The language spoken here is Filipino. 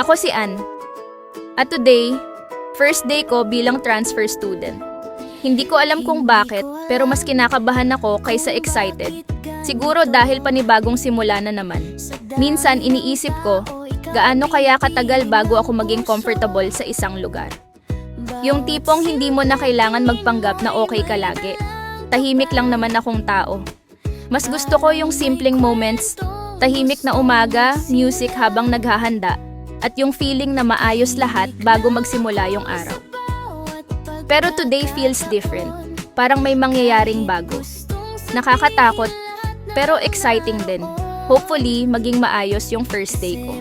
Ako si Ann. At today, first day ko bilang transfer student. Hindi ko alam kung bakit, pero mas kinakabahan ako kaysa excited. Siguro dahil panibagong simula na naman. Minsan iniisip ko, gaano kaya katagal bago ako maging comfortable sa isang lugar. Yung tipong hindi mo na kailangan magpanggap na okay ka lagi. Tahimik lang naman akong tao. Mas gusto ko yung simpleng moments, tahimik na umaga, music habang naghahanda, at yung feeling na maayos lahat bago magsimula yung araw. Pero today feels different. Parang may mangyayaring bago. Nakakatakot, pero exciting din. Hopefully, maging maayos yung first day ko.